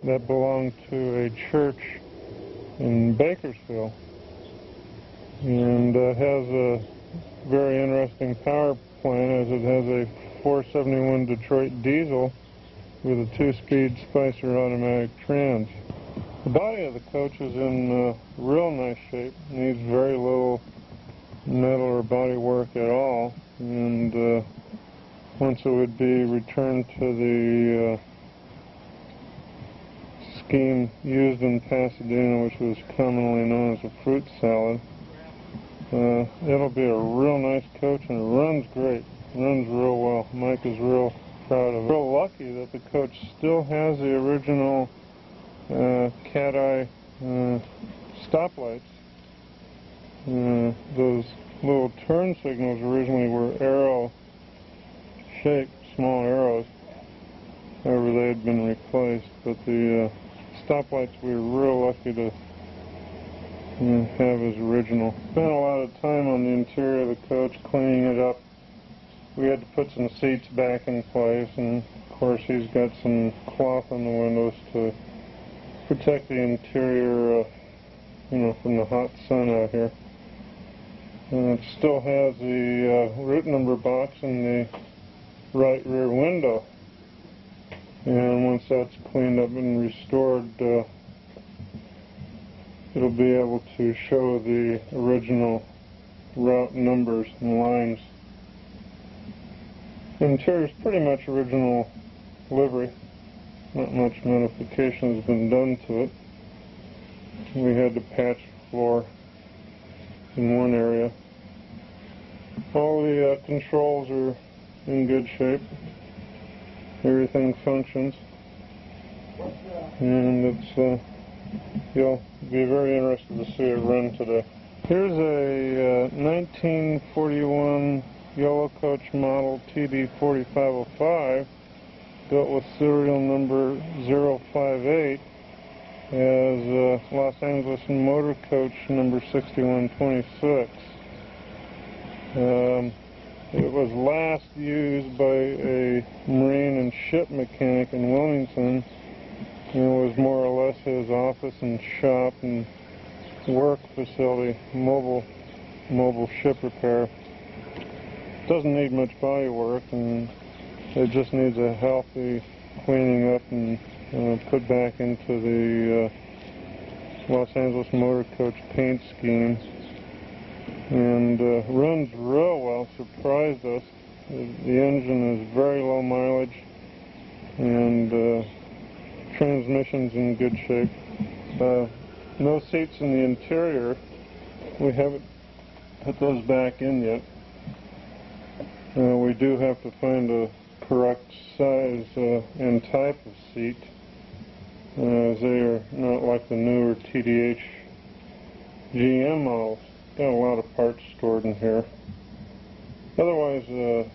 that belonged to a church in Bakersfield, and has a very interesting power plant, as it has a 471 Detroit diesel with a 2-speed Spicer automatic trans. The body of the coach is in real nice shape, needs very little metal or body work at all, and once it would be returned to the scheme used in Pasadena, which was commonly known as a fruit salad, it'll be a real nice coach, and it runs great. It runs real well. Mike is real proud of it. Real lucky that the coach still has the original cat-eye stoplights. Those little turn signals originally were arrow-shaped, small arrows. However, they had been replaced, but the stoplights we were real lucky to have as original. Spent a lot of time on the interior of the coach cleaning it up. We had to put some seats back in place, and of course he's got some cloth on the windows to protect the interior, from the hot sun out here. And it still has the route number box in the right rear window. And once that's cleaned up and restored, it'll be able to show the original route numbers and lines. The interior is pretty much original livery. Not much modification has been done to it. We had to patch the floor in one area. All the controls are in good shape. Everything functions, and it's you'll be very interested to see it run today. Here's a 1941 yellow coach model TD4505, built with serial number 058 as Los Angeles Motor Coach number 6126. It was last used by a marine and ship mechanic in Wilmington, and it was more or less his office and shop and work facility, mobile ship repair. Doesn't need much body work, and it just needs a healthy cleaning up and put back into the Los Angeles Motor Coach paint scheme. And runs real well, surprised us. The engine is very low mileage, and transmission's in good shape. No seats in the interior. We haven't put those back in yet. We do have to find a correct size and type of seat, as they are not like the newer TDH GM models. Got a lot of parts stored in here. Otherwise, the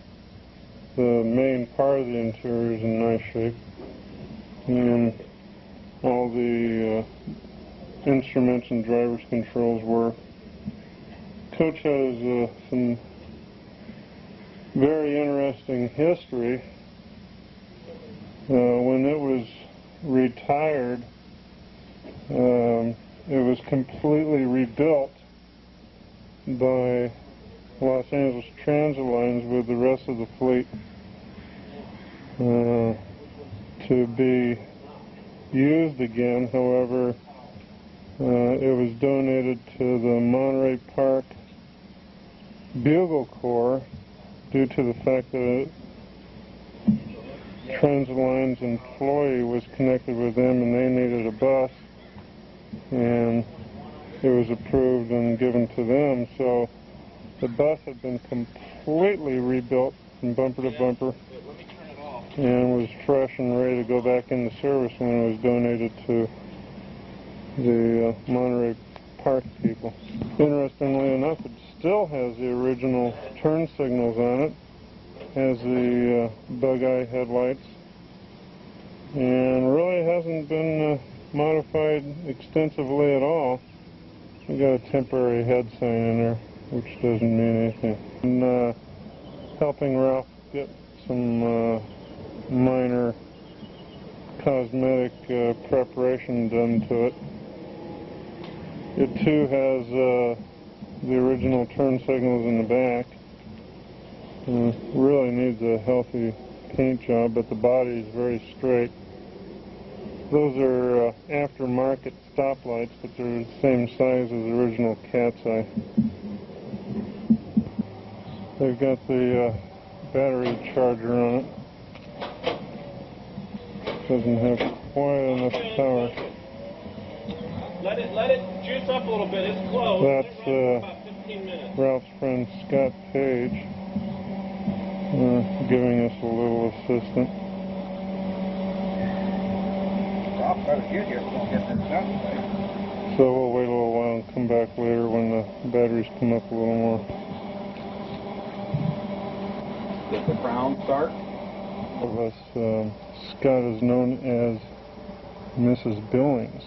main part of the interior is in nice shape, and all the instruments and driver's controls work. Coach has some very interesting history. When it was retired, it was completely rebuilt by Los Angeles Transit Lines with the rest of the fleet to be used again. However, it was donated to the Monterey Park Bugle Corps due to the fact that a Transit Lines employee was connected with them and they needed a bus, and it was approved and given to them. So the bus had been completely rebuilt from bumper to bumper and was fresh and ready to go back into service when it was donated to the Monterey Park people. Interestingly enough, it still has the original turn signals on it, has the bug-eye headlights, and really hasn't been modified extensively at all. We got a temporary head sign in there, which doesn't mean anything. And helping Ralph get some minor cosmetic preparation done to it. It too has the original turn signals in the back. Really needs a healthy paint job, but the body is very straight. Those are aftermarket stoplights, but they're the same size as the original Cat's Eye. They've got the battery charger on it. Doesn't have quite enough power. Let it juice up a little bit. It's close. That's about 15 minutes. Ralph's friend Scott Page giving us a little assistance. Ralph better get here if we don't get this done today. So we'll wait a little while and come back later when the batteries come up a little more. Did the crown start? Of us, Scott is known as Mrs. Billings.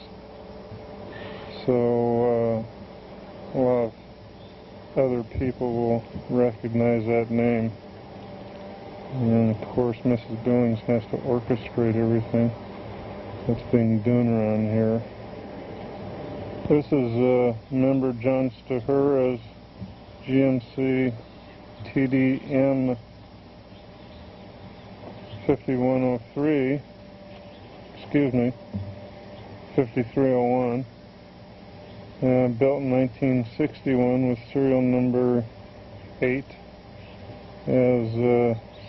So a lot of other people will recognize that name. And of course Mrs. Billings has to orchestrate everything that's being done around here. This is member John Stahura's GMC TDM 5103, 5301, built in 1961 with serial number 8 as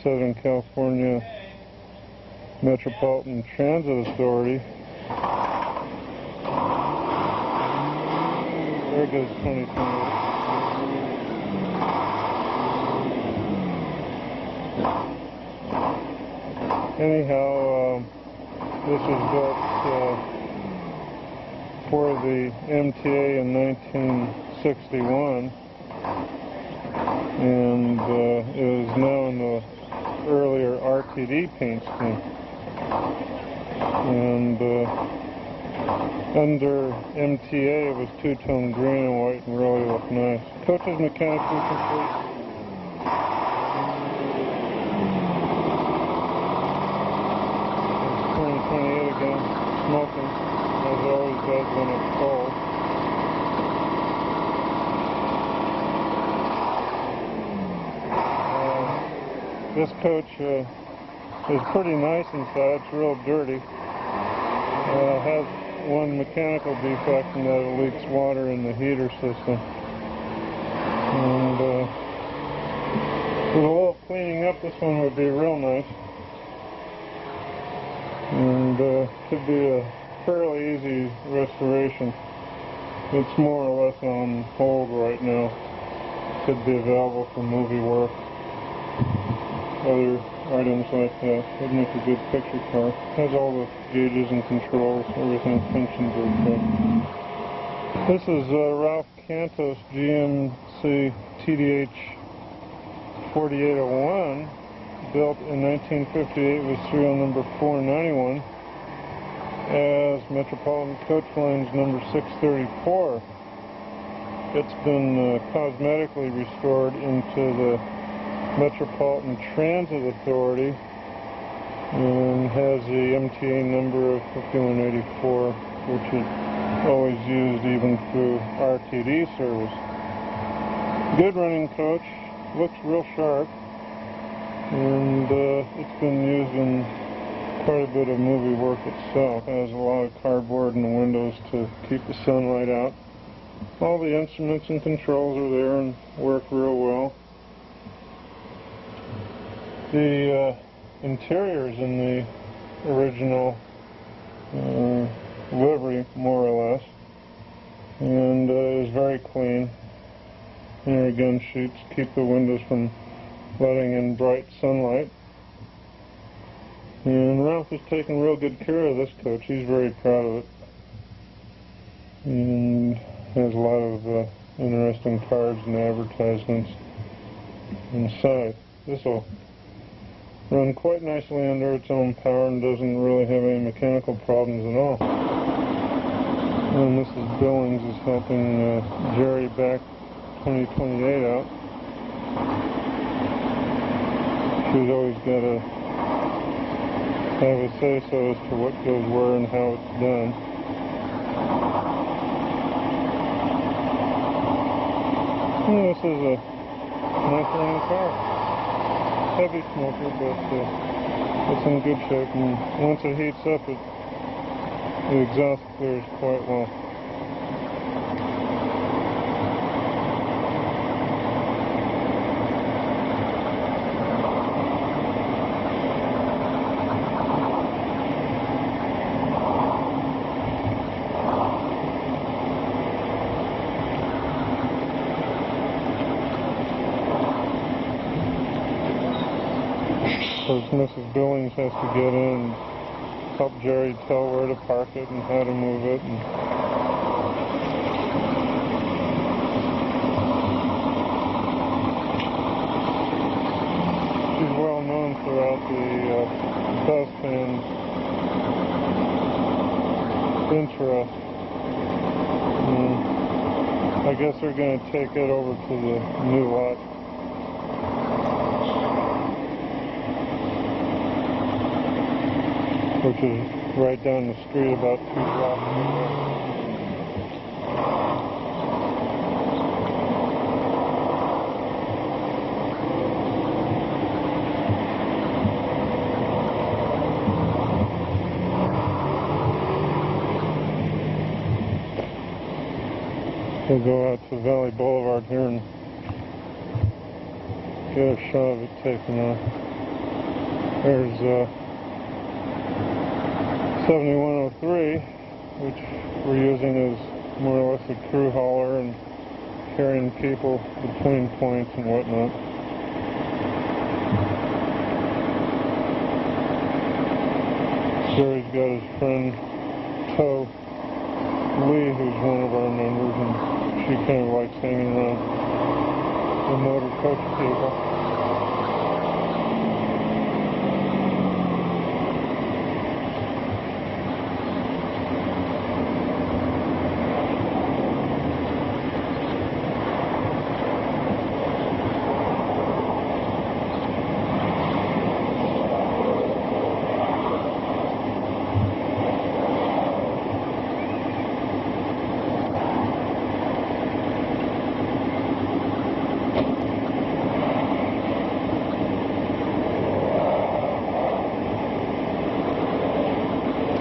Southern California Metropolitan Transit Authority. There goes 2020. Anyhow, this was built for the MTA in 1961, and it is now in the earlier RTD paint scheme. And under MTA it was two-tone green and white and really looked nice. Coach is mechanically complete. Again, smoking, as it always does when it's cold. This coach is pretty nice inside. It's real dirty. Has one mechanical defect in that it leaks water in the heater system. And with a little cleaning up, this one would be real nice. And could be a fairly easy restoration. It's more or less on hold right now. Could be available for movie work. Other items like that. Would make a good picture car. Has all the gauges and controls, everything functions okay. This is Ralph Cantos GMC TDH 4801. Built in 1958 with serial number 491 as Metropolitan Coach Lines number 634. It's been cosmetically restored into the Metropolitan Transit Authority and has the MTA number of 5184, which is always used even through RTD service. Good running coach, looks real sharp. And it's been used in quite a bit of movie work itself. It has a lot of cardboard in the windows to keep the sunlight out. All the instruments and controls are there and work real well. The interior is in the original livery, more or less, and is very clean. Air gun sheets keep the windows from letting in bright sunlight. And Ralph is taking real good care of this coach. He's very proud of it. And has a lot of interesting cards and advertisements inside. This will run quite nicely under its own power and doesn't really have any mechanical problems at all. And Mrs. Billings is helping Jerry back 2028 out. She's always got a have a say-so as to what goes where and how it's done. And this is a nice running car. Heavy smoker, but it's in good shape, and once it heats up, the exhaust clears quite well. Of course, Mrs. Billings has to get in and help Jerry tell where to park it and how to move it. And she's well known throughout the bus fan interest. I guess they're going to take it over to the new lot. Which is right down the street, about 2 blocks away. We'll go out to Valley Boulevard here and get a shot of it taken off. There's 7103, which we're using as more or less a crew hauler and carrying people between points and whatnot. Jerry's got his friend Toe Lee, who's one of our members, and she kind of likes hanging around the motor coach people.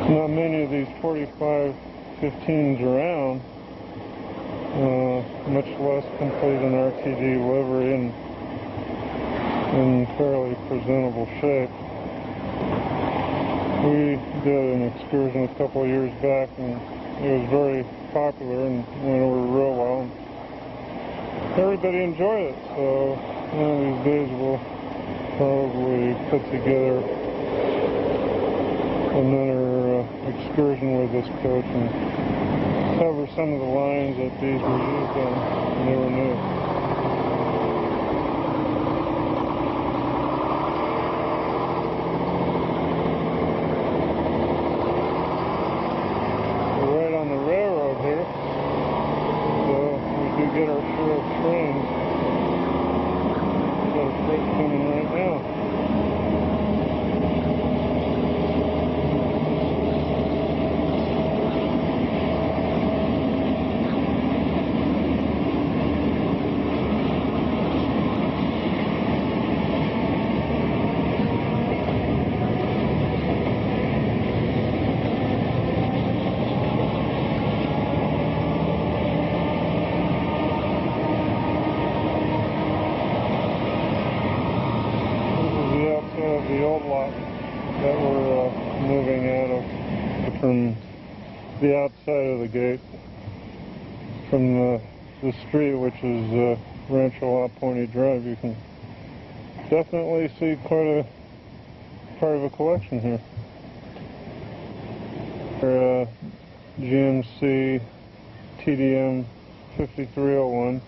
Not many of these 4515s around, much less complete an RTD livery and in fairly presentable shape. We did an excursion a couple of years back, and it was very popular and went over real well. And everybody enjoyed it, so one of these days we'll probably put together another excursion with this coach and cover some of the lines that these were used on when they were new. We're right on the railroad here, so we do get our share of trains. We've got a freight coming right now. The old lot that we're moving out of, from the outside of the gate, from the street, which is Rancho La Puente Drive. You can definitely see quite a part of a collection here. GMC TDM 5301.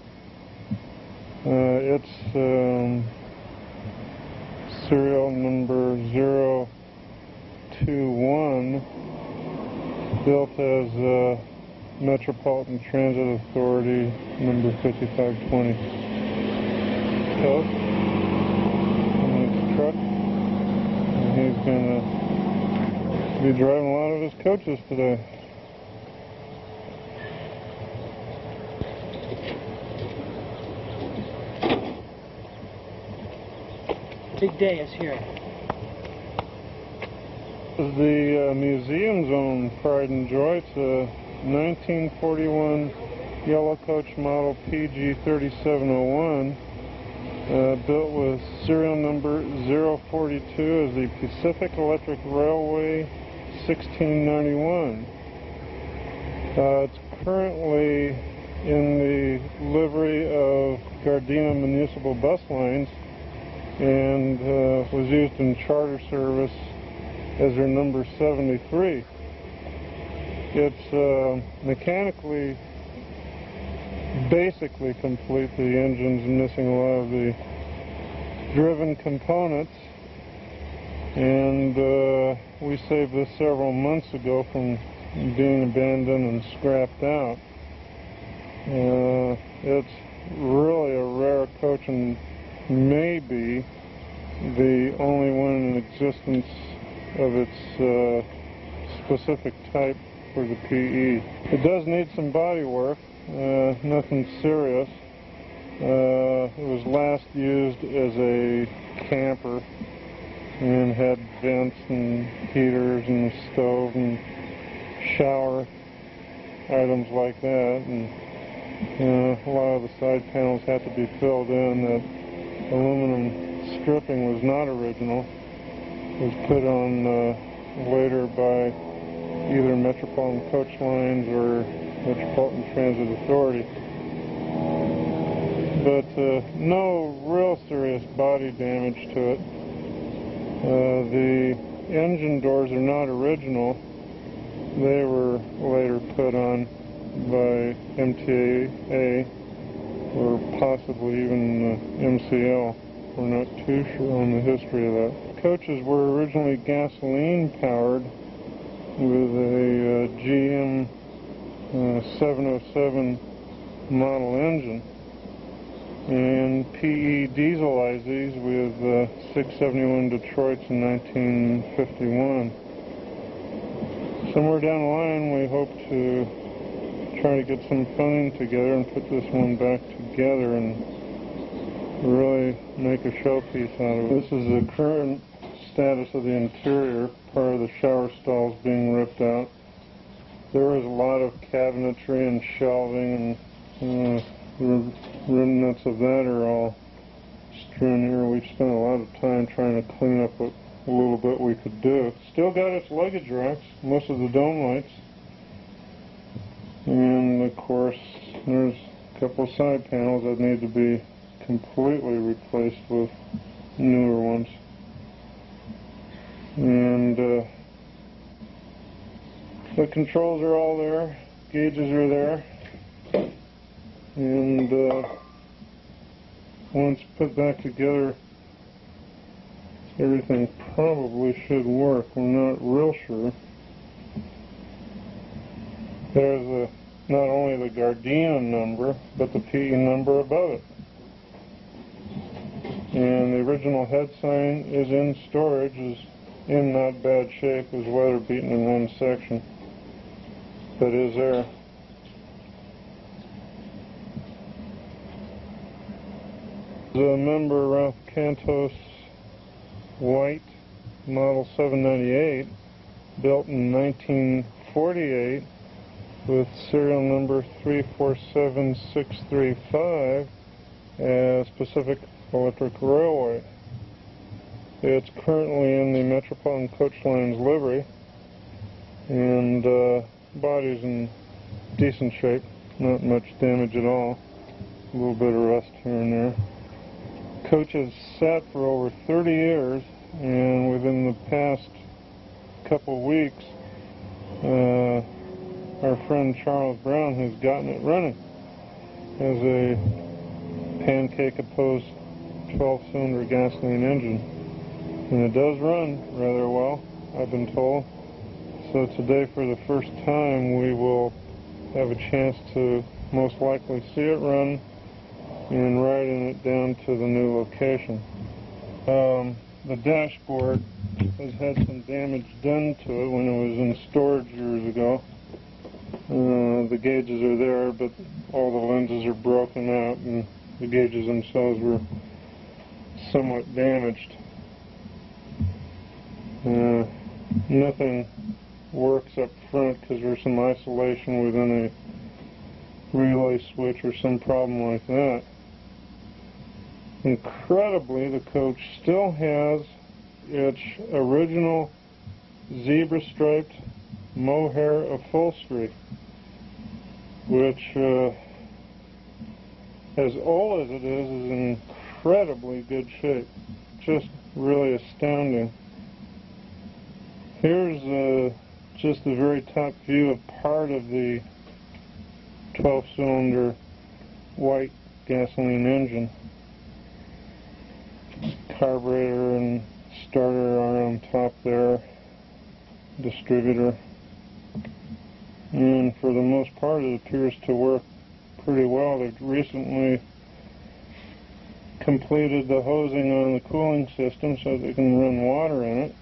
It's serial number 021, built as Metropolitan Transit Authority number 5520 code in his truck, and he's going to be driving a lot of his coaches today. Big day is here. This is the museum zone Pride and Joy. It's a 1941 yellow coach model PG3701, built with serial number 042 as the Pacific Electric Railway 1691. It's currently in the livery of Gardena Municipal Bus Lines and was used in charter service as their number 73. It's mechanically basically complete. The engine's missing a lot of the driven components, and we saved this several months ago from being abandoned and scrapped out. It's really a rare coach and maybe the only one in existence of its specific type for the PE. It does need some body work, nothing serious. It was last used as a camper and had vents and heaters and a stove and shower items like that, and a lot of the side panels had to be filled in. That aluminum stripping was not original. It was put on later by either Metropolitan Coach Lines or Metropolitan Transit Authority. But no real serious body damage to it. The engine doors are not original. They were later put on by MTA or possibly even MCL. We're not too sure on the history of that. Coaches were originally gasoline powered with a GM 707 model engine, and PE dieselized these with 671 Detroits in 1951. Somewhere down the line we hope to try to get some funding together and put this one back together and really make a showpiece out of it. This is the current status of the interior. Part of the shower stalls being ripped out. There was a lot of cabinetry and shelving, and the remnants of that are all strewn here. We've spent a lot of time trying to clean up what little bit we could do. Still got its luggage racks, most of the dome lights, and of course there's a couple of side panels that need to be completely replaced with newer ones. And the controls are all there, gauges are there, and once put back together, everything probably should work. We're not real sure. There's not only the Gardena number, but the PE number above it. And the original head sign is in storage, is in not bad shape, is weather beaten in one section, but is there. The member Ralph Cantos white model 798, built in 1948 with serial number 347635 as Pacific Electric Railway. It's currently in the Metropolitan Coach Lines livery, and body's in decent shape, not much damage at all, a little bit of rust here and there. Coach has sat for over 30 years, and within the past couple weeks, our friend Charles Brown has gotten it running as a pancake opposed 12-cylinder gasoline engine, and it does run rather well, I've been told. So today, for the first time, we will have a chance to most likely see it run and riding it down to the new location. the dashboard has had some damage done to it when it was in storage years ago. The gauges are there, but all the lenses are broken out and the gauges themselves were somewhat damaged. Nothing works up front because there's some isolation within a relay switch or some problem like that. Incredibly, the coach still has its original zebra striped mohair upholstery, which, as old as it is in incredibly good shape. Just really astounding. Here's just the very top view of part of the 12-cylinder white gasoline engine. Carburetor and starter are on top there, distributor, and for the most part it appears to work pretty well. They've recently completed the hosing on the cooling system so they can run water in it,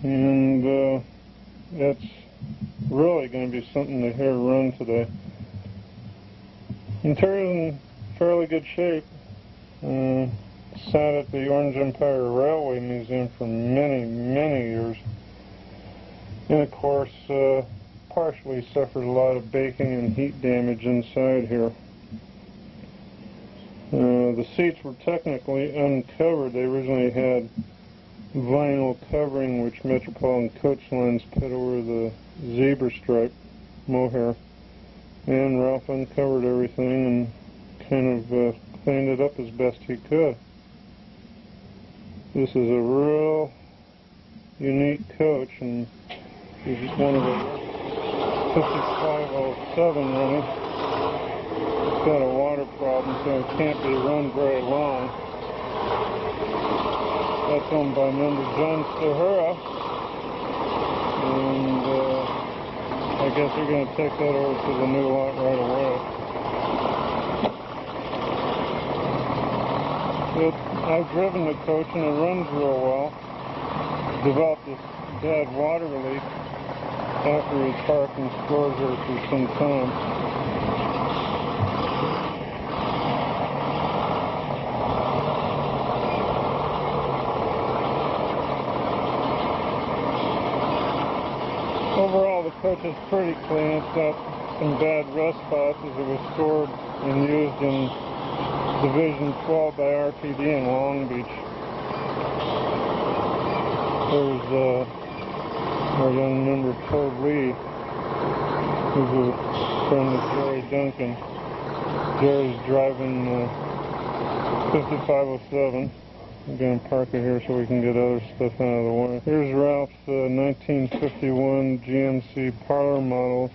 and it's really going to be something to hear run today. Interior's in fairly good shape. Sat at the Orange Empire Railway Museum for many, many years, and of course partially suffered a lot of baking and heat damage inside here. The seats were technically uncovered. They originally had vinyl covering which Metropolitan Coach Lines put over the zebra stripe mohair, and Ralph uncovered everything and kind of cleaned it up as best he could. This is a real unique coach, and this is one of the 5507 running. It's got a water problem, so it can't be run very long. That's owned by member John Stahura, and I guess they're going to take that over to the new lot right away. I've driven the coach and it runs real well. Developed this bad water leak after it was parked and stored here for some time. Overall, the coach is pretty clean. It's got some bad rust spots as it was stored and used in Division 12 by RPD in Long Beach. There's our young member Toad Lee, who's a friend of Jerry Duncan. Jerry's driving 5507. I'm going to park it here so we can get other stuff out of the way. Here's Ralph's 1951 GMC parlor model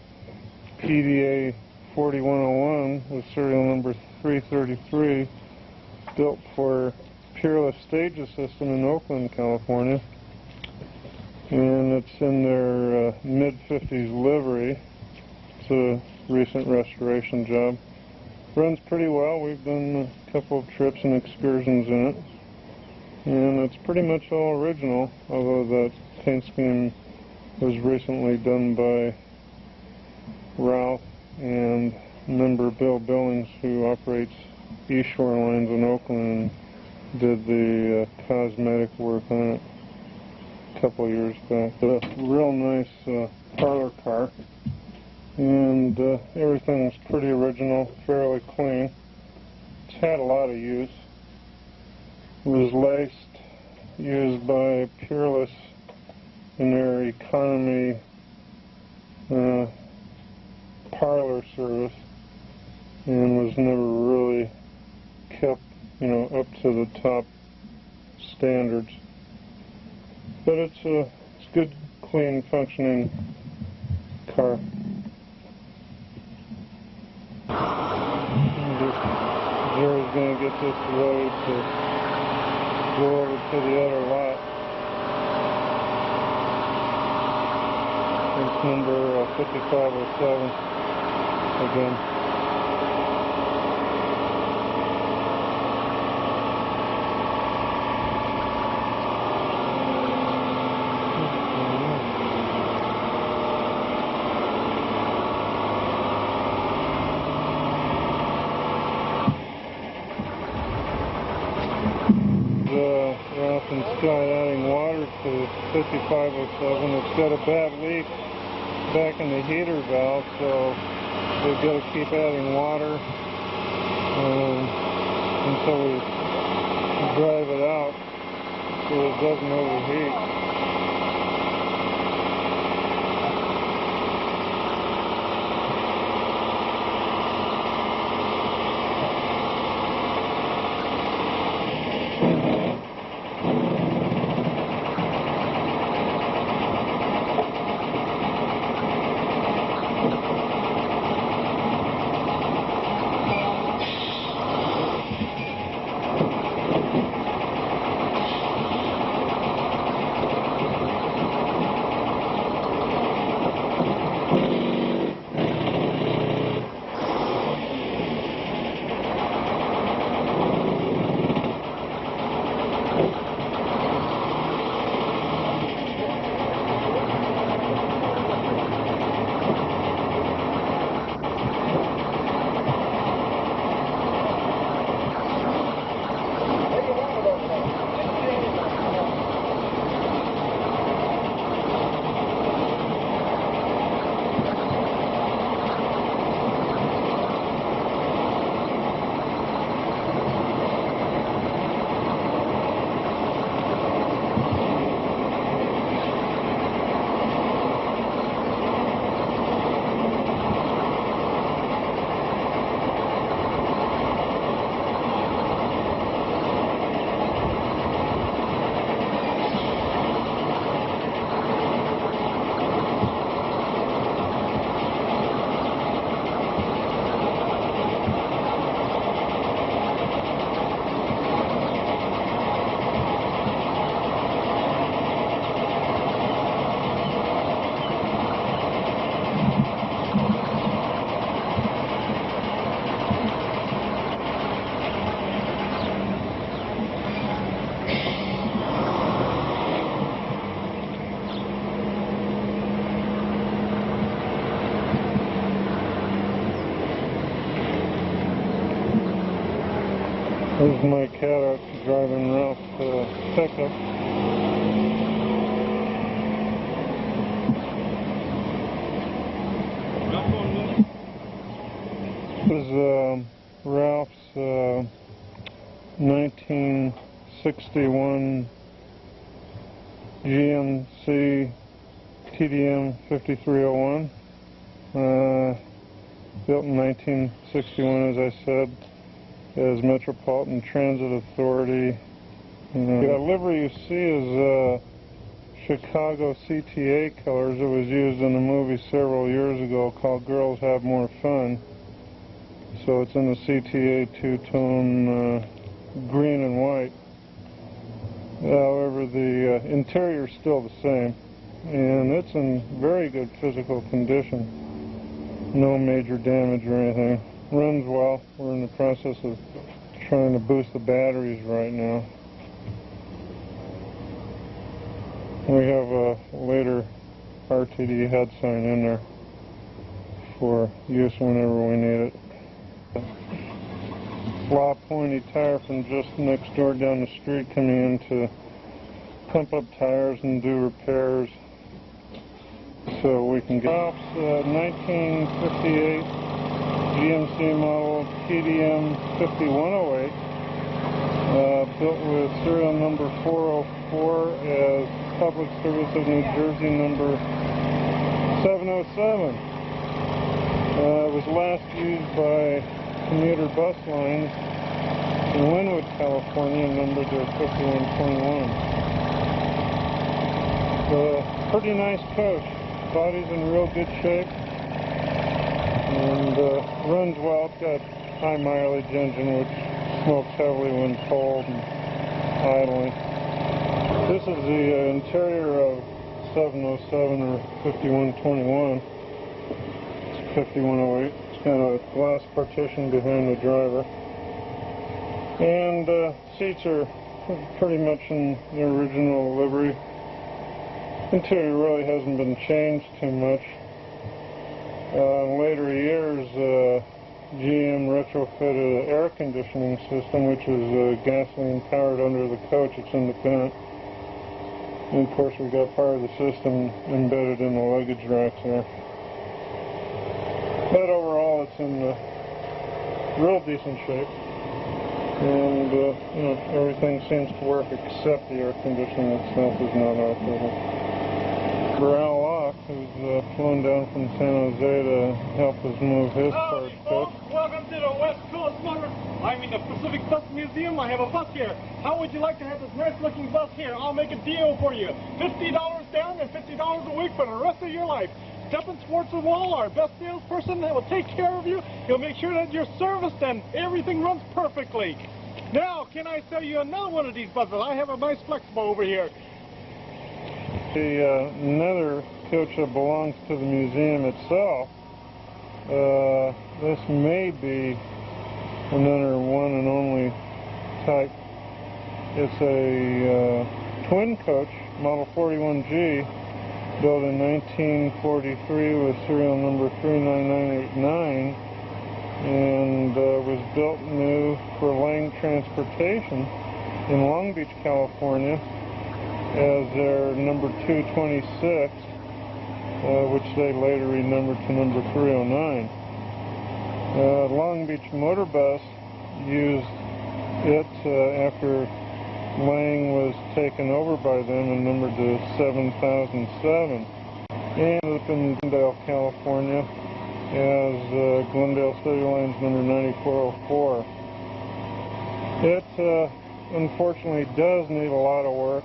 PDA 4101 with serial number 333, built for Peerless Stages System in Oakland, California, and it's in their mid-50s livery. It's a recent restoration job. Runs pretty well. We've done a couple of trips and excursions in it, and it's pretty much all original, although the paint scheme was recently done by Ralph and member Bill Billings, who operates East Shore Lines in Oakland, and did the cosmetic work on it a couple of years back. But a real nice parlor car, and everything's pretty original, fairly clean. It's had a lot of use. It was laced, used by Peerless in their economy parlor service, and was never really kept, up to the top standards. But it's good, clean, functioning car. Jerry's going to get this ready to go over to the other lot. It's number 5507 again. and start adding water to 5507. It's got a bad leak back in the heater valve, so they've got to keep adding water until we drive it out so it doesn't overheat. There's my cat out driving Ralph's pickup. This is Ralph's 1961 GMC TDM 5301. Built in 1961, as I said, as Metropolitan Transit Authority. The livery you see is Chicago CTA colors. It was used in a movie several years ago called Girls Have More Fun. So it's in the CTA two-tone green and white. However, the interior is still the same, and it's in very good physical condition. No major damage or anything. Runs well. We're in the process of trying to boost the batteries right now. We have a later RTD head sign in there for use whenever we need it. Flaw pointy tire from just next door down the street, coming in to pump up tires and do repairs so we can get Ralph's 1958 GMC model TDM 5108, built with serial number 404 as Public Service of New Jersey number 707. It was last used by commuter bus lines in Linwood, California, and numbered there 5121. Pretty nice coach. Body's in real good shape. And runs well. It's got high mileage engine, which smokes heavily when cold and idling. This is the interior of 707 or 5121. It's 5108. It's got a glass partition behind the driver. And seats are pretty much in the original livery. Interior really hasn't been changed too much. In later years, GM retrofitted an air conditioning system, which is gasoline powered under the coach. It's independent. And of course we got part of the system embedded in the luggage racks there. But overall it's in real decent shape. And you know, everything seems to work except the air conditioning itself is not operating. Al Locke, who's flown down from San Jose to help us move his parts. Welcome to the West Coast Motor. I'm in the Pacific Bus Museum. I have a bus here. How would you like to have this nice looking bus here? I'll make a deal for you. $50 down and $50 a week for the rest of your life. Stephan Schwarzwald, our best salesperson, that will take care of you. He'll make sure that you're serviced and everything runs perfectly. Now, can I sell you another one of these buses? I have a nice Flexible over here. Another coach that belongs to the museum itself. This may be another one and only type. It's a twin coach, model 41G, built in 1943 with serial number 39989, and was built new for Lang Transportation in Long Beach, California, as their number 226, which they later renumbered to number 309. Long Beach Motor Bus used it after Lang was taken over by them and numbered to 7007. And up in Glendale, California, as Glendale City Lines number 9404. It unfortunately does need a lot of work.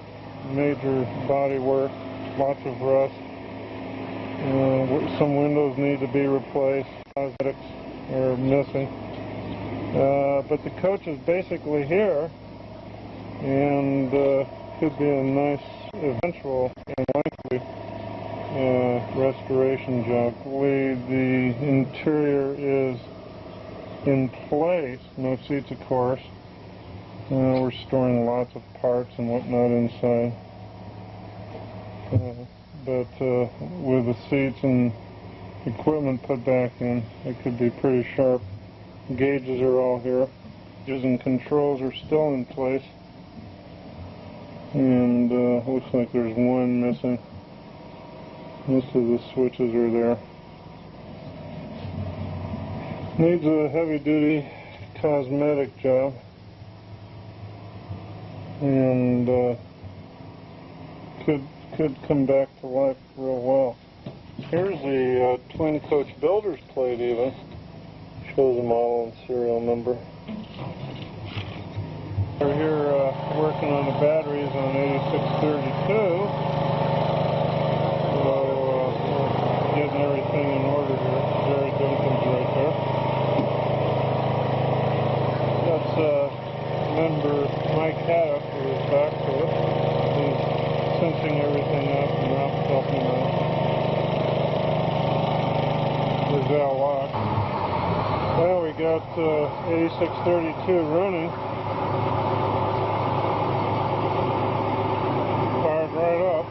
Major body work, lots of rust. Some windows need to be replaced. Cosmetics are missing. But the coach is basically here, and could be a nice eventual and likely restoration job. The interior is in place, no seats of course. We're storing lots of parts and whatnot inside. But with the seats and equipment put back in, it could be pretty sharp. Gauges are all here. Gauges and controls are still in place. And looks like there's one missing. Most of the switches are there. Needs a heavy-duty cosmetic job. And could come back to life real well. Here's the twin coach builder's plate even. Shows the model and serial number. We're here working on the batteries on 8632. So we're getting everything in order here. Jerry Duncan's right there. That's member Mike Haddock, who is back to it. He's cinching everything up and Ralph's helping him out. There's Al Locke. Well, we got 8632 running. Fired right up.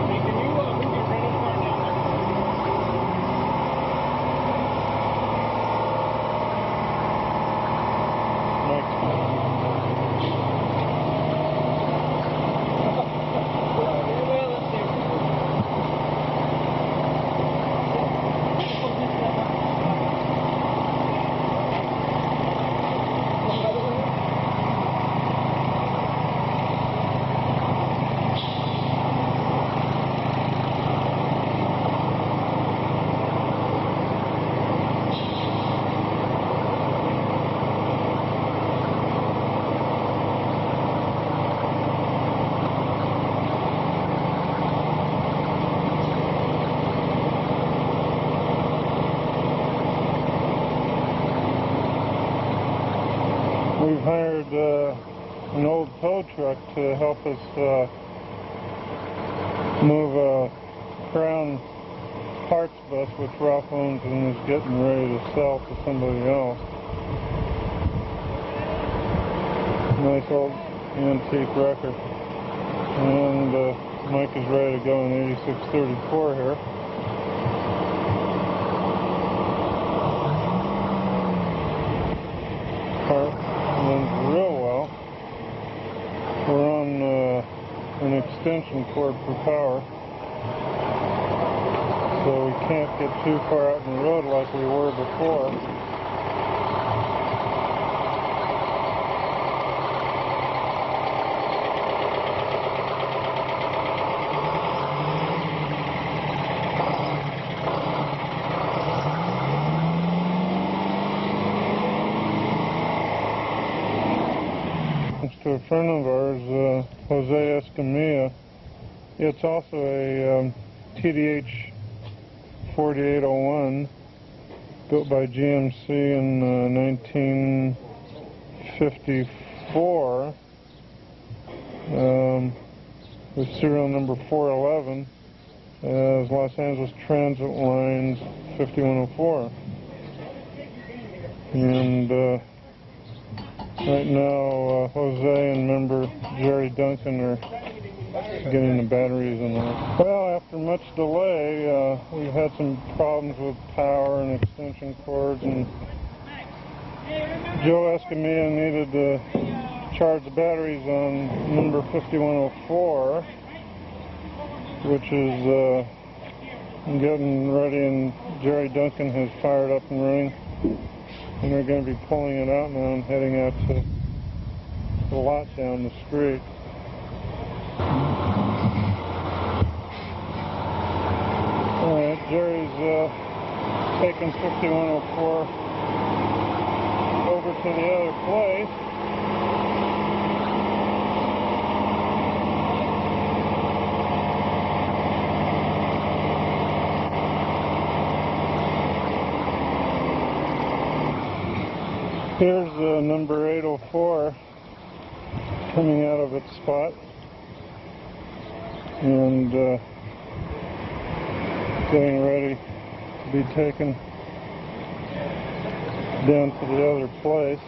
Hey, can you move your rental car down there? We've hired an old tow truck to help us move a Crown parts bus, which Ralph owns and is getting ready to sell to somebody else. Nice old antique record. And Mike is ready to go in 8634 here. extension cord for power. So we can't get too far out in the road like we were before. To a friend of ours, Jose Escamilla. It's also a TDH 4801 built by GMC in 1954 with serial number 411 as Los Angeles Transit Lines 5104. And right now, Jose and member Jerry Duncan are getting the batteries in there. Well, after much delay, we've had some problems with power and extension cords, and Joe Escamilla needed to charge the batteries on number 5104, which is getting ready, and Jerry Duncan has fired up and running. And they're going to be pulling it out now and heading out to the lot down the street. Alright, Jerry's taking 5104 over to the other place. Here's number 804 coming out of its spot, and getting ready to be taken down to the other place.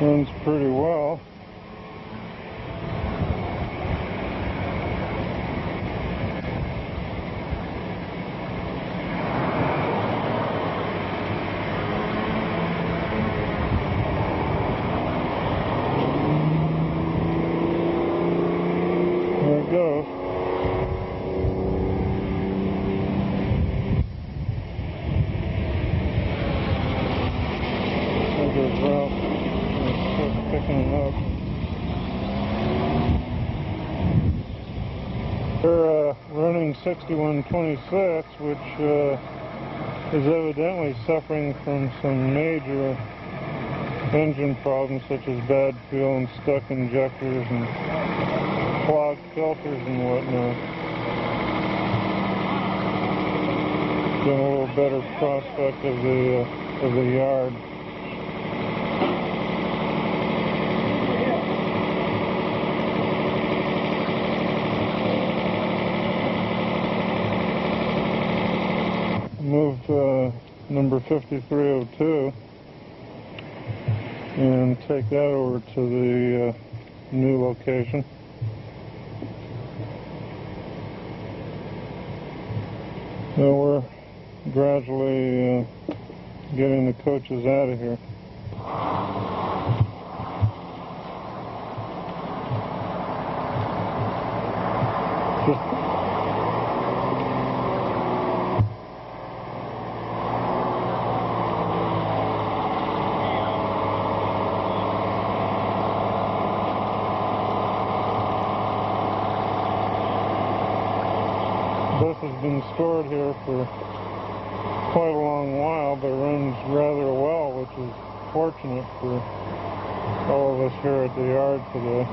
Runs pretty well. There it goes. There goes Ralph. Picking it up. They're running 6126, which is evidently suffering from some major engine problems such as bad fuel and stuck injectors and clogged filters and whatnot. Getting a little better prospect of the yard. Move number 5302 and take that over to the new location. So we're gradually getting the coaches out of here. This has been stored here for quite a long while, but runs rather well, which is fortunate for all of us here at the yard today.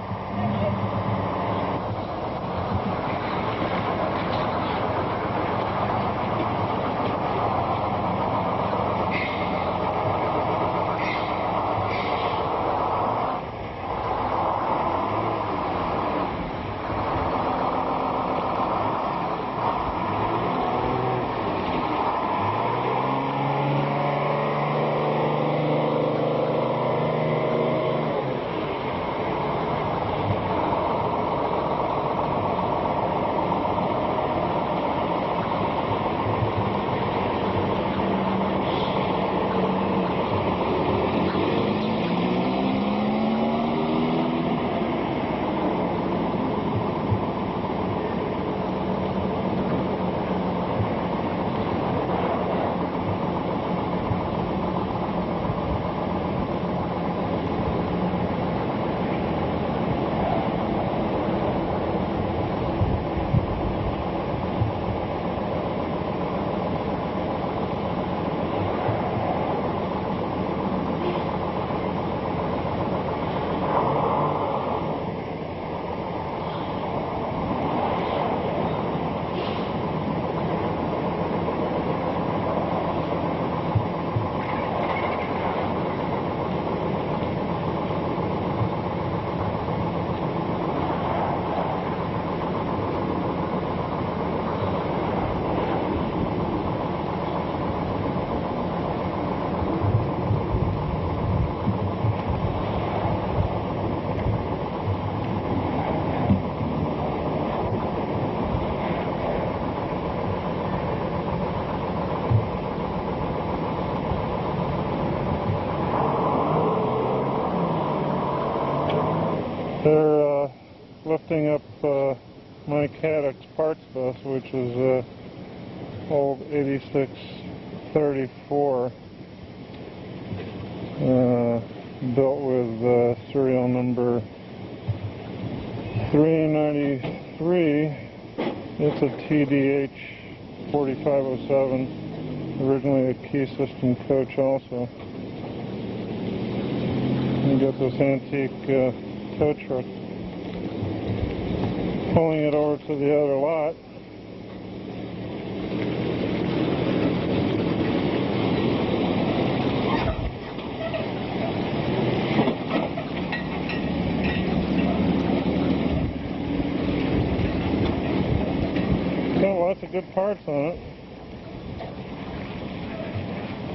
They're lifting up my Cadix parts bus, which is old 8634, built with serial number 393. It's a TDH 4507, originally a key system coach also. You got this antique tow truck pulling it over to the other lot. Got lots of good parts on it.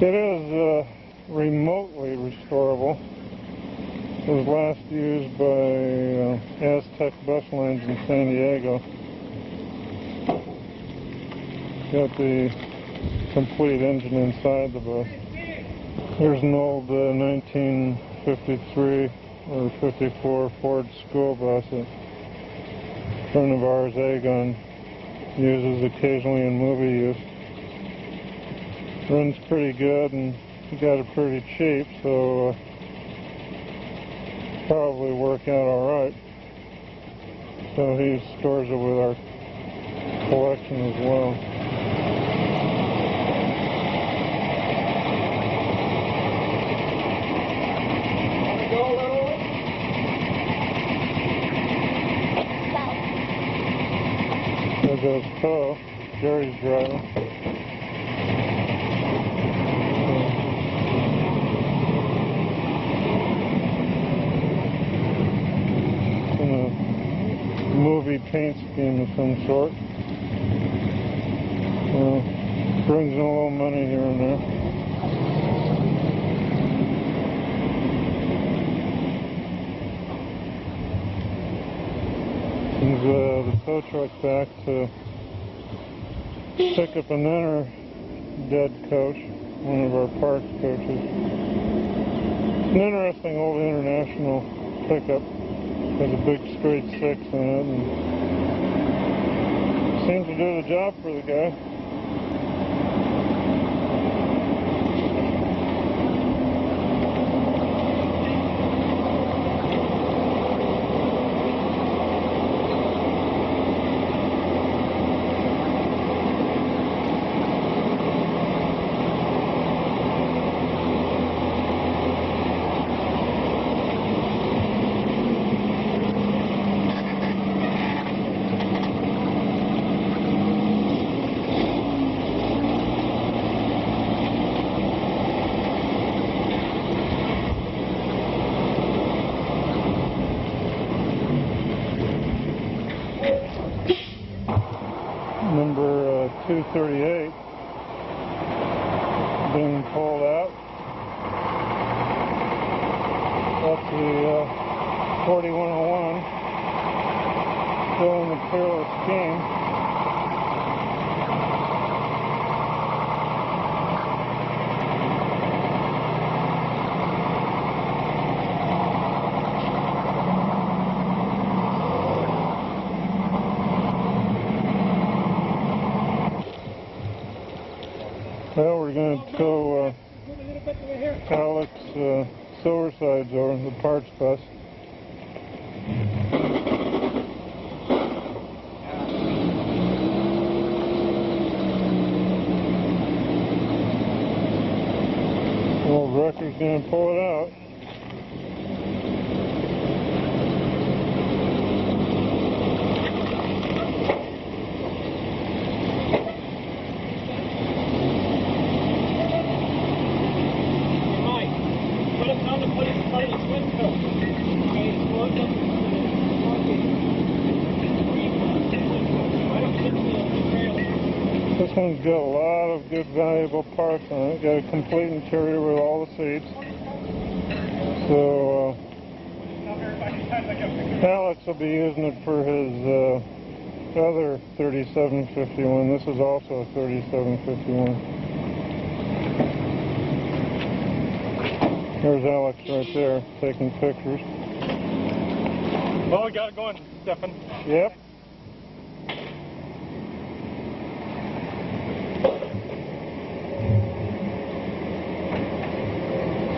It is remotely restorable. It was last used by Aztec Bus Lines in San Diego. Got the complete engine inside the bus. Here's an old 1953 or 54 Ford school bus that a friend of ours, Agon, uses occasionally in movie use. Runs pretty good and got it pretty cheap, so probably work out alright. So he stores it with our collection as well. There goes Poe. Jerry's driving. Movie paint scheme of some sort. Brings in a little money here and there. Sends the tow truck back to pick up another dead coach, one of our parts coaches. It's an interesting old International pickup. Has a big straight 6 in it, and seems to do the job for the guy. Number 238 being pulled out. That's the 4101, still in the Peerless scheme. Well, we're going to tow Alex Silversides over the parts bus. Old Wrecker's going to pull it out. This one's got a lot of good valuable parts on it. Got a complete interior with all the seats. So Alex will be using it for his other 3751. This is also a 3751. There's Alex right there taking pictures. Well, we got it going, Stephan. Yep.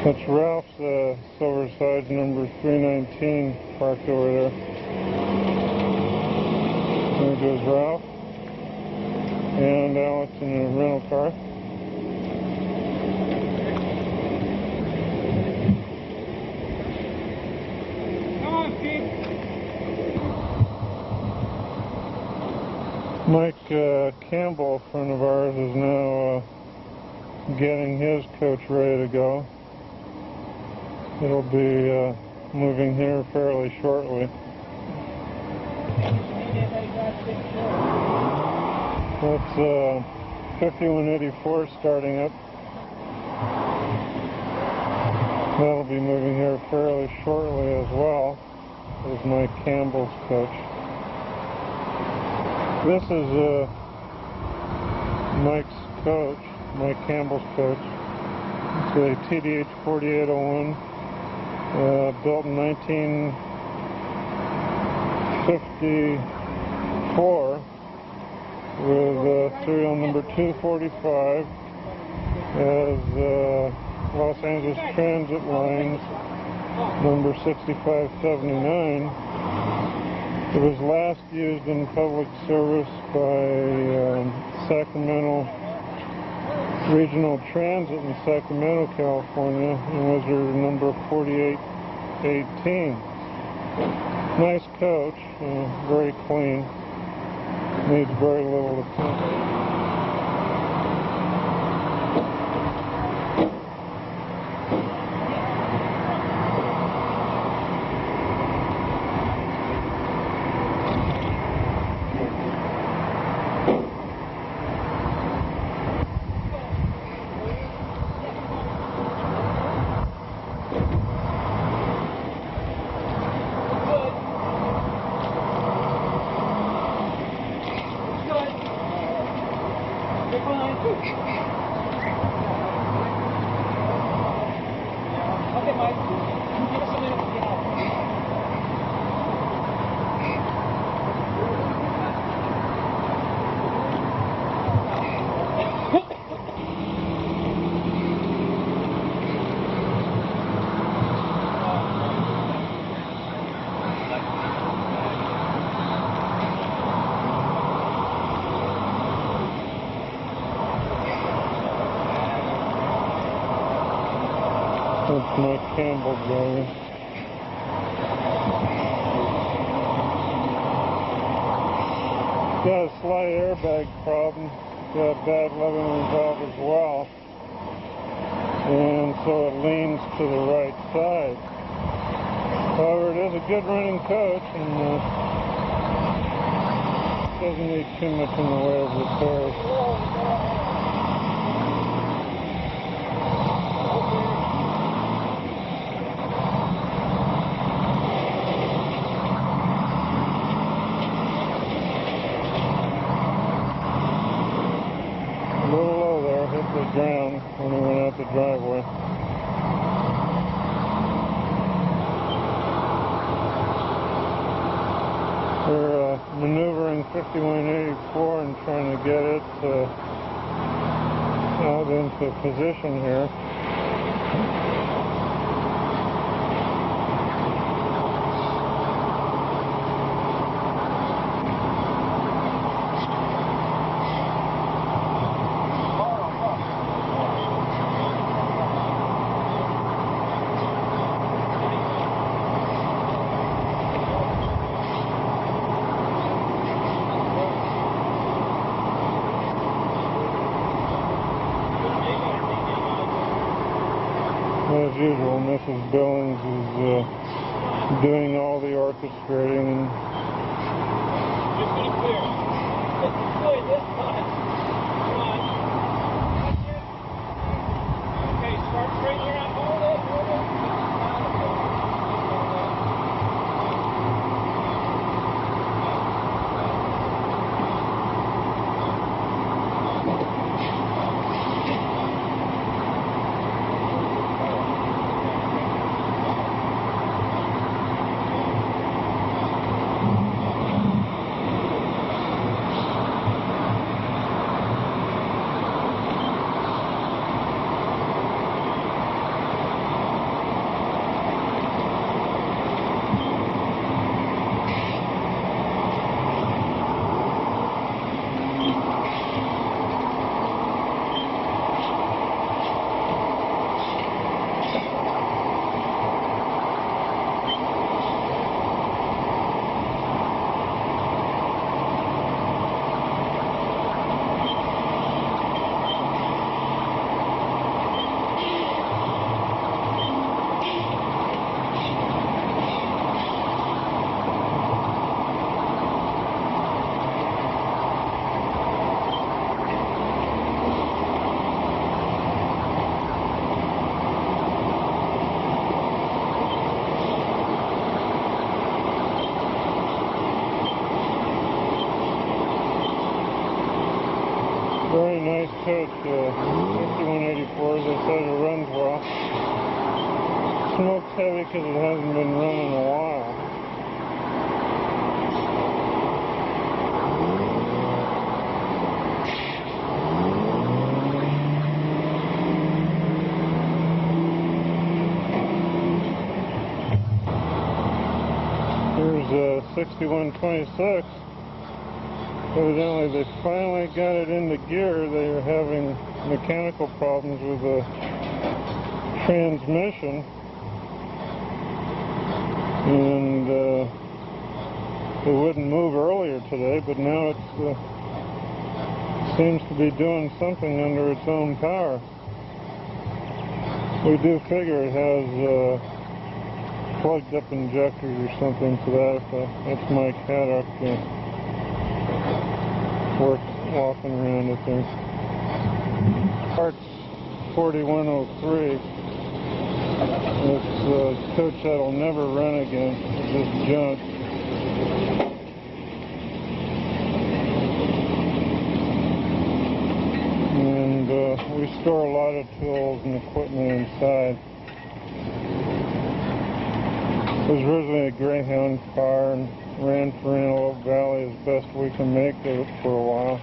That's Ralph's Silver Sides number 319 parked over there. There goes Ralph and Alex in a rental car. Come on, Steve. Mike Campbell, a friend of ours, is now getting his coach ready to go. It'll be moving here fairly shortly. That's 5184 starting up. That'll be moving here fairly shortly as well. There's Mike Campbell's coach. This is Mike's coach, Mike Campbell's coach. It's a TDH 4801, built in 1954 with serial number 245 as Los Angeles Transit Lines number 6579. It was last used in public service by Sacramento Regional Transit in Sacramento, California, and was her number 4818. Nice coach, very clean, needs very little attention. Okay, Mike. Give us a minute to get out. That's Mike Campbell driving. Got a slight airbag problem. Got bad leveling valve as well. And so it leans to the right side. However, it is a good running coach and doesn't need too much in the way of repairs. Hit the ground when we went out the driveway. We're maneuvering 5184 and trying to get it out into position here. As usual, Mrs. Billings is doing all the orchestrating. Just gonna clear it. It's good this time. Come on. That's it. Okay, start straight here and hold it. coach, 6184, as I said, it runs well. Smoke's heavy because it hasn't been run in a while. Here's 6126. Evidently they finally got it into gear. They were having mechanical problems with the transmission, and it wouldn't move earlier today, but now it seems to be doing something under its own power. We do figure it has plugged up injectors or something to that effect. That's Mike Haddock walking around it there. Parts 4103. This coach that'll never run again. It's just junk. And we store a lot of tools and equipment inside. It was originally a Greyhound car and ran for Antelope Valley as best we can make it for a while.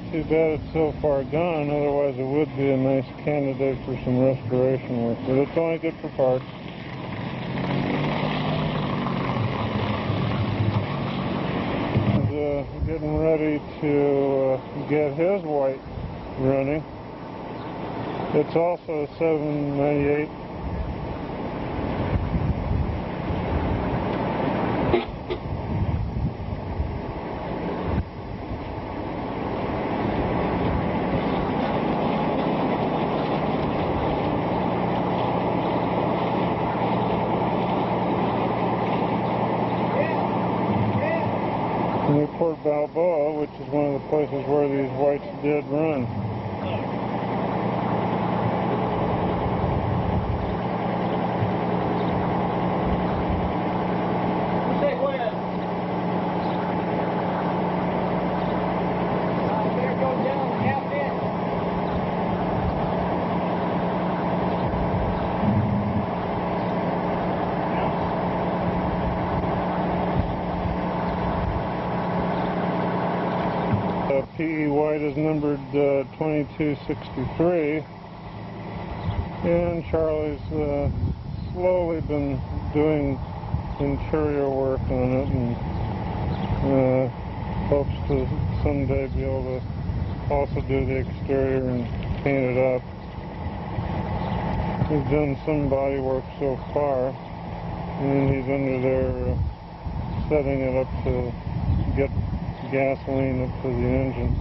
Too bad it's so far gone, otherwise it would be a nice candidate for some restoration work, but it's only good for parts. He's getting ready to get his white running. It's also a 798. Newport Balboa, which is one of the places where these whites did run. PE White is numbered 2263, and Charlie's slowly been doing interior work on it, and hopes to someday be able to also do the exterior and paint it up. He's done some body work so far, and he's under there setting it up to get gasoline up to the engine.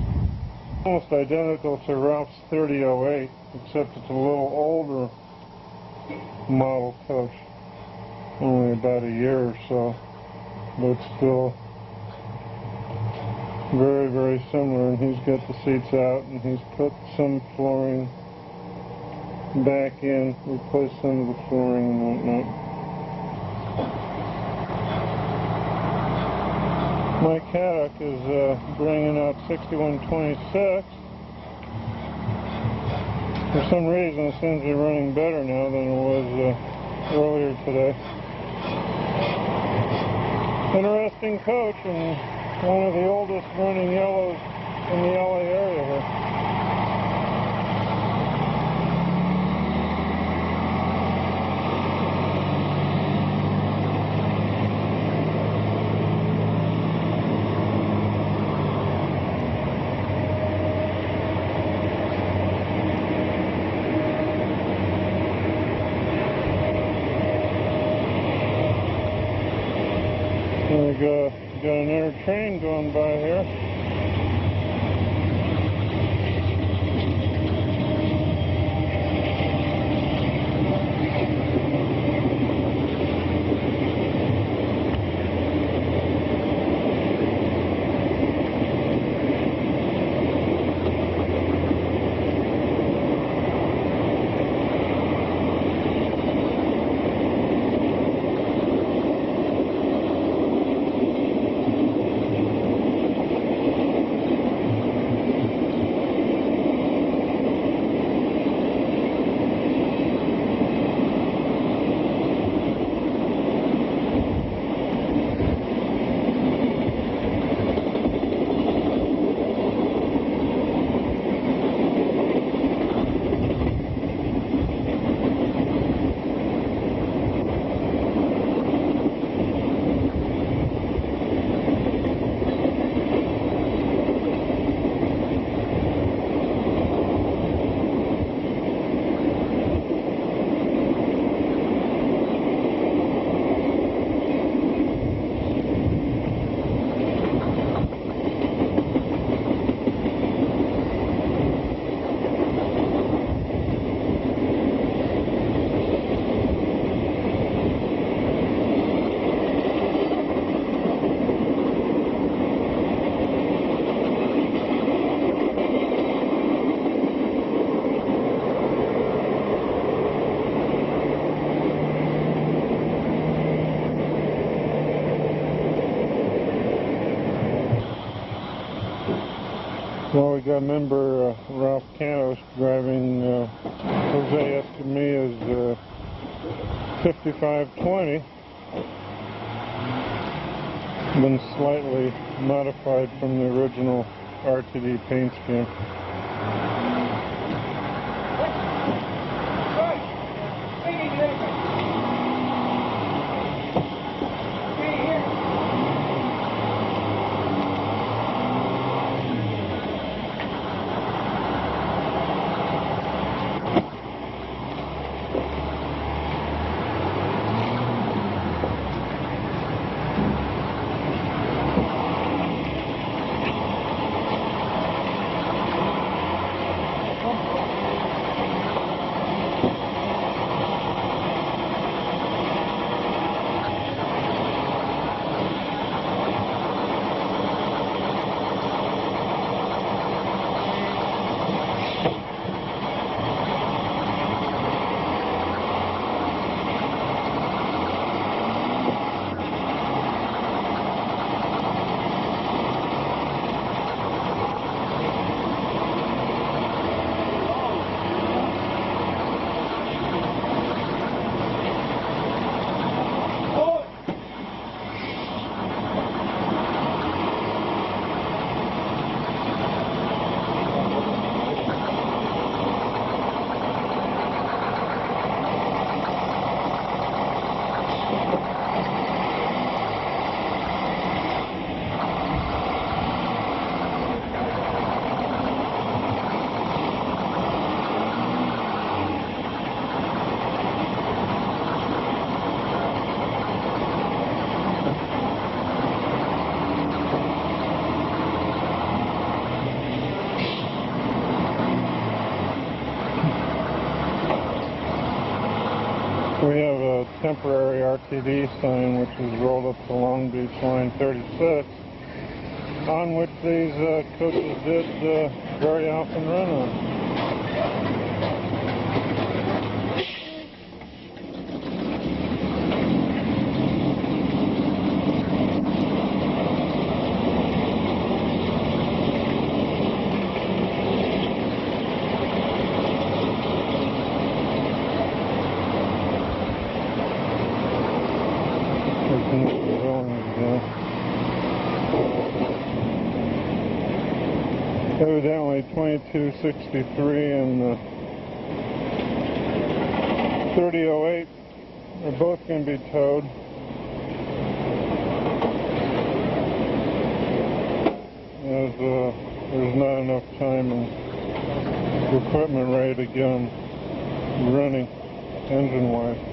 Almost identical to Ralph's 3008, except it's a little older model coach, only about a year or so, but still very, very similar. And he's got the seats out, and he's put some flooring back in, replaced some of the flooring and whatnot. Mike Haddock is bringing out 6126. For some reason, it seems to be running better now than it was earlier today. Interesting coach, and one of the oldest running yellows in the LA area here. We got another train going by here. remember Ralph Canos driving Jose Estemilla's 5520. Been slightly modified from the original RTD paint scheme. We have a temporary RTD sign which is rolled up to Long Beach Line 36, on which these coaches did very often run on. Evidently 2263 and 3008 are both going to be towed. As there's not enough time and equipment ready to get them running engine-wise.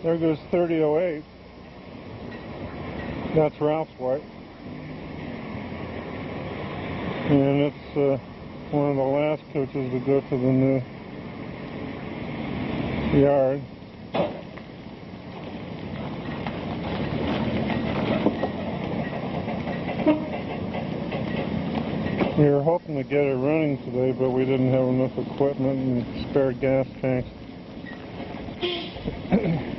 There goes 3008. That's Ralph's white. And it's one of the last coaches to go to the new yard. We were hoping to get it running today, but we didn't have enough equipment and spare gas tanks.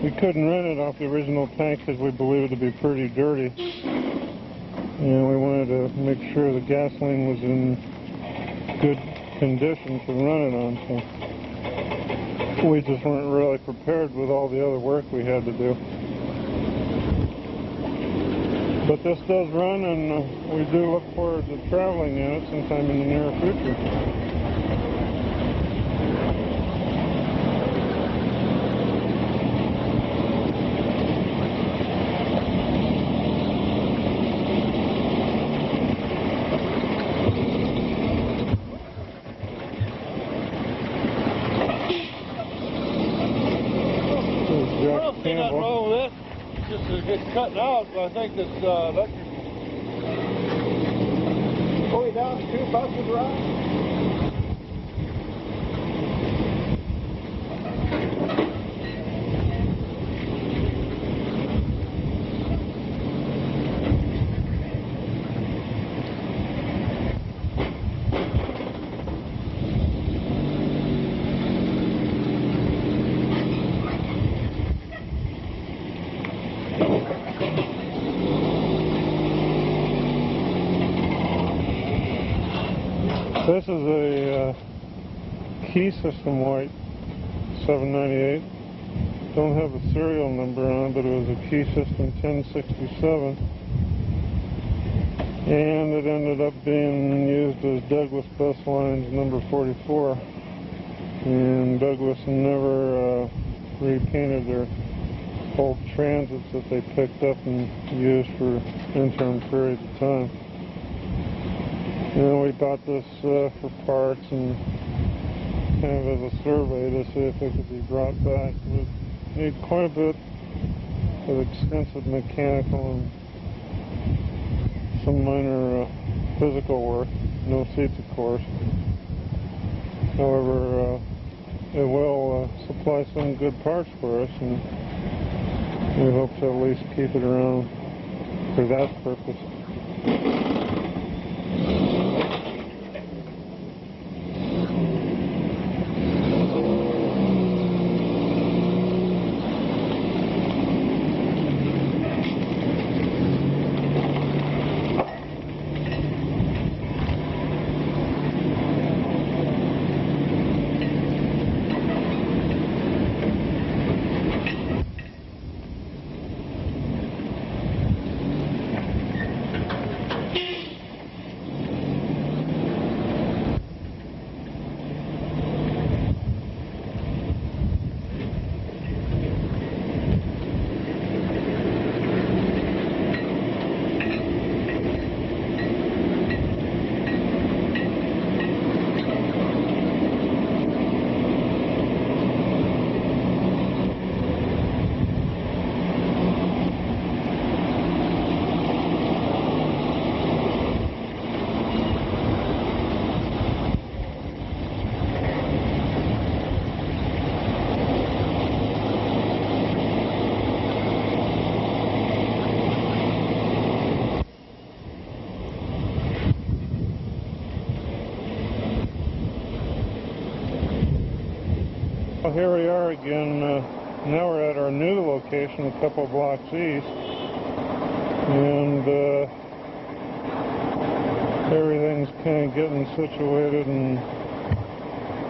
We couldn't run it off the original tank because we believed it to be pretty dirty. And we wanted to make sure the gasoline was in good condition to run it on. So we just weren't really prepared with all the other work we had to do. But this does run, and we do look forward to traveling in it sometime in the near future. I don't see nothing wrong with this. Just it's cutting out, so I think this electrical. Pull you down 2 buses around. This is a key system white 798. Don't have the serial number on it, but it was a key system 1067. And it ended up being used as Douglas bus lines number 44. And Douglas never repainted their old transits that they picked up and used for interim periods of time. And we bought this for parts and kind of as a survey to see if it could be brought back. We need quite a bit of extensive mechanical and some minor physical work. No seats, of course. However, it will supply some good parts for us, and we hope to at least keep it around for that purpose. Well, here we are again. Now we're at our new location, a couple blocks east, and everything's kind of getting situated and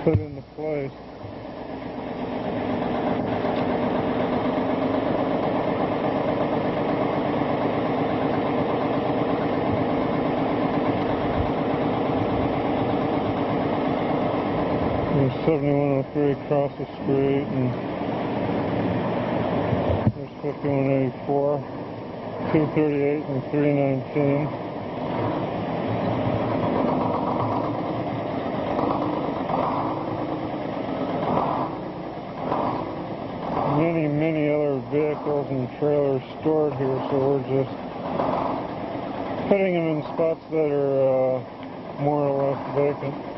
put into place. There's 7103 across the street, and there's 5184, 238, and 319. Many other vehicles and trailers stored here, so we're just putting them in spots that are more or less vacant.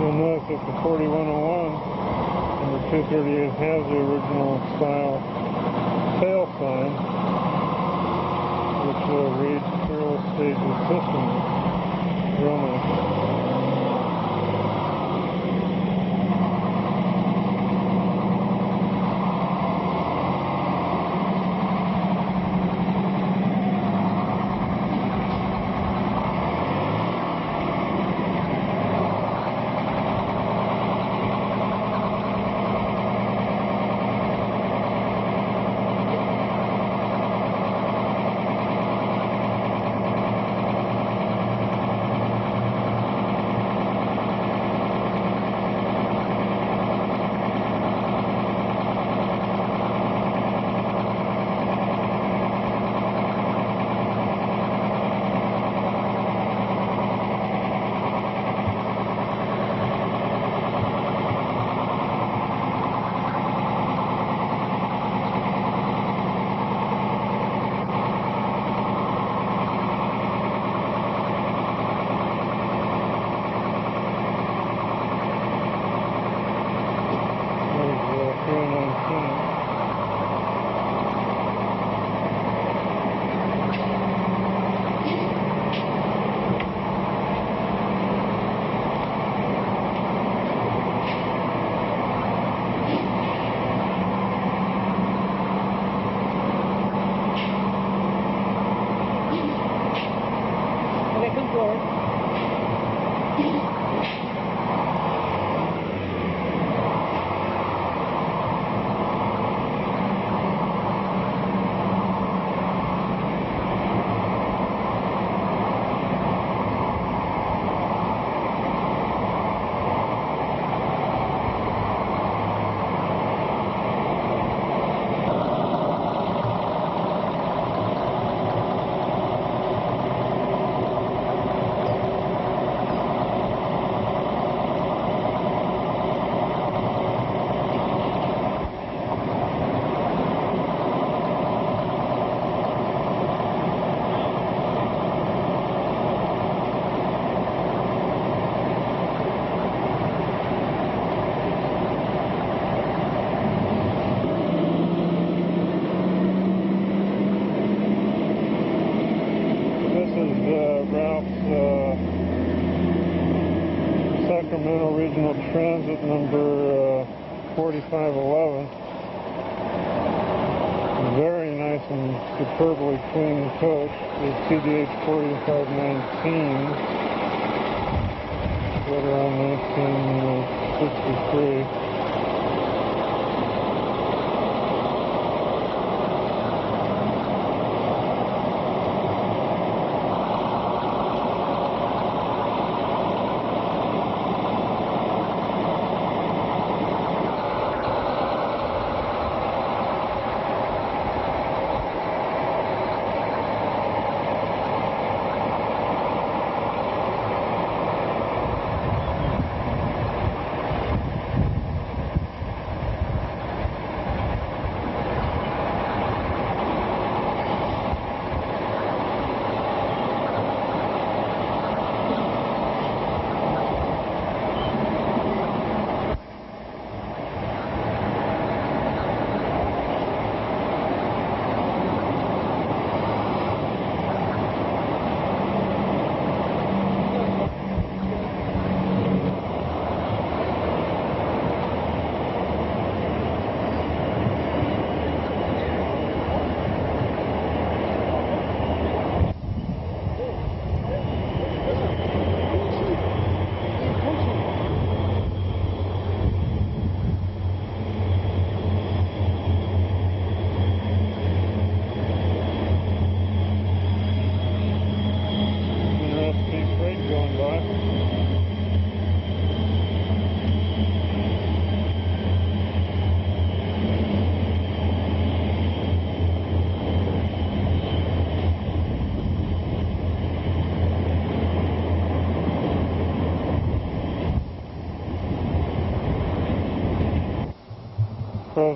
You'll notice that the 4101 number 238 has the original style tail sign, which reads Fearless Stages Systems. Real nice. Sacramento Regional Transit number 4511. Very nice and superbly clean coach. The CDH 4519. Right around 1963.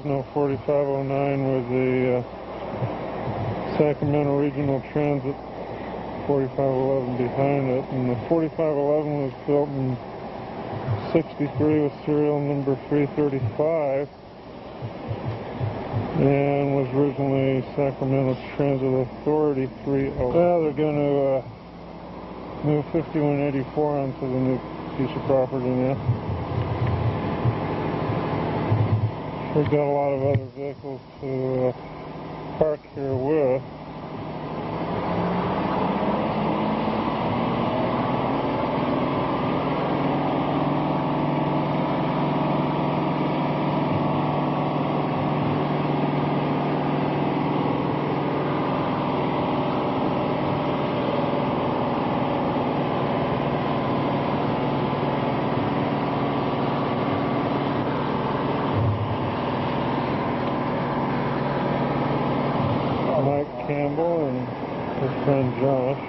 Fresno 4509 with the Sacramento Regional Transit 4511 behind it, and the 4511 was built in 63 with serial number 335 and was originally Sacramento Transit Authority 30. Well, they're going to move 5184 onto the new piece of property now. We've got a lot of other vehicles to park here with. Campbell and his friend Josh.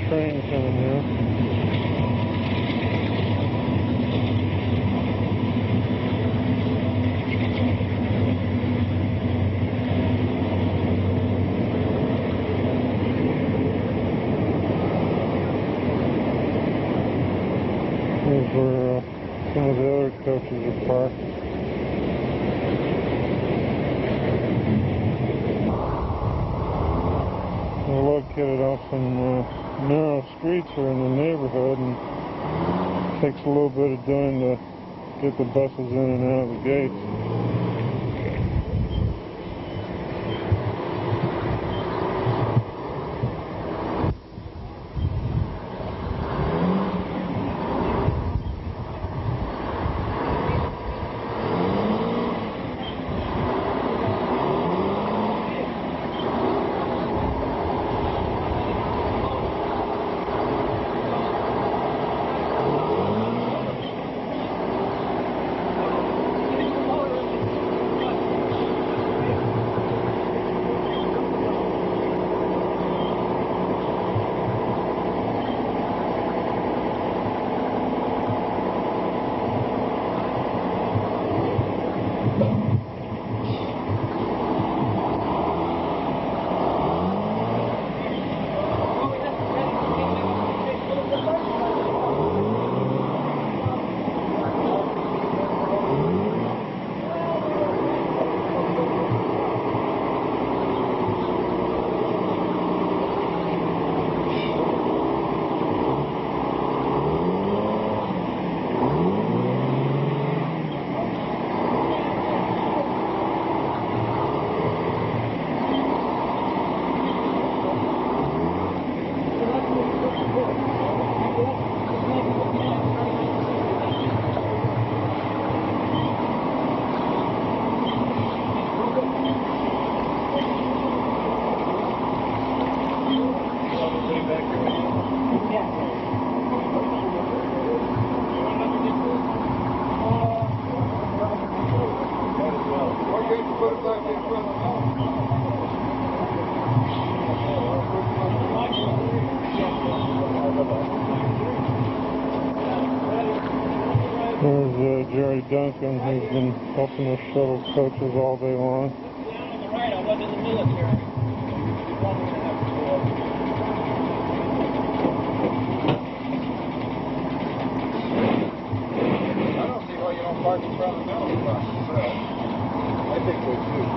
Train coming here. Here's where some of the other coaches are parked. They're located off some narrow streets here in the neighborhood, and it takes a little bit of doing to get the buses in and out of the gates. There's Jerry Duncan, who's been helping us shuttle coaches all day long. Down on the right, I was in the military. I don't see why you don't park in front of the middle bus. I think we should.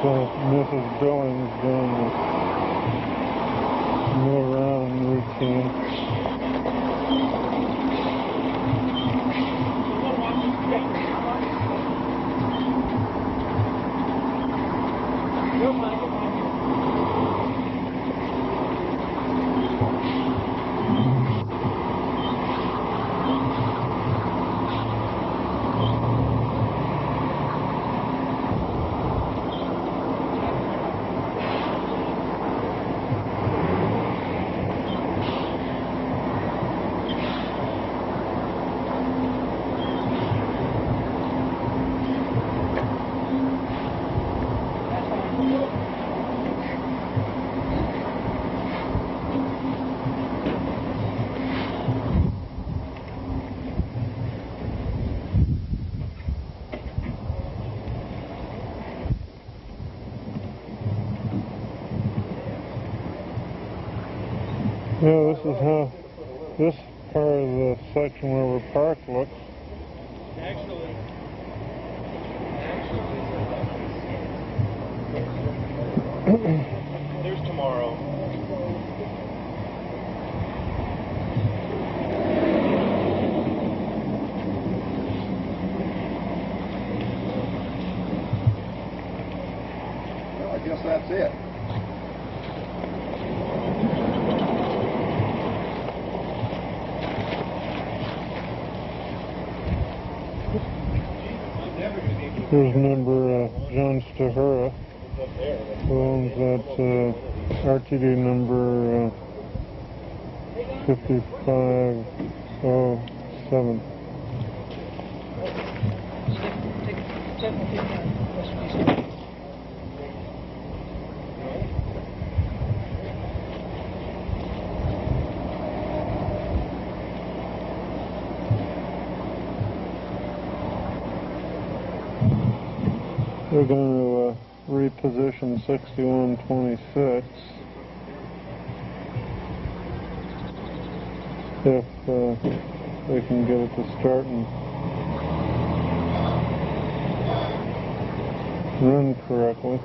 That's Mrs. Billings doing the move around routine. Yeah, this is how this part of the section where we're parked looks. Actually, there's tomorrow. Well, I guess that's it. Here's member John Stahura, who owns that RTD number 5507. We're going to reposition 6126 if they can get it to start and run correctly.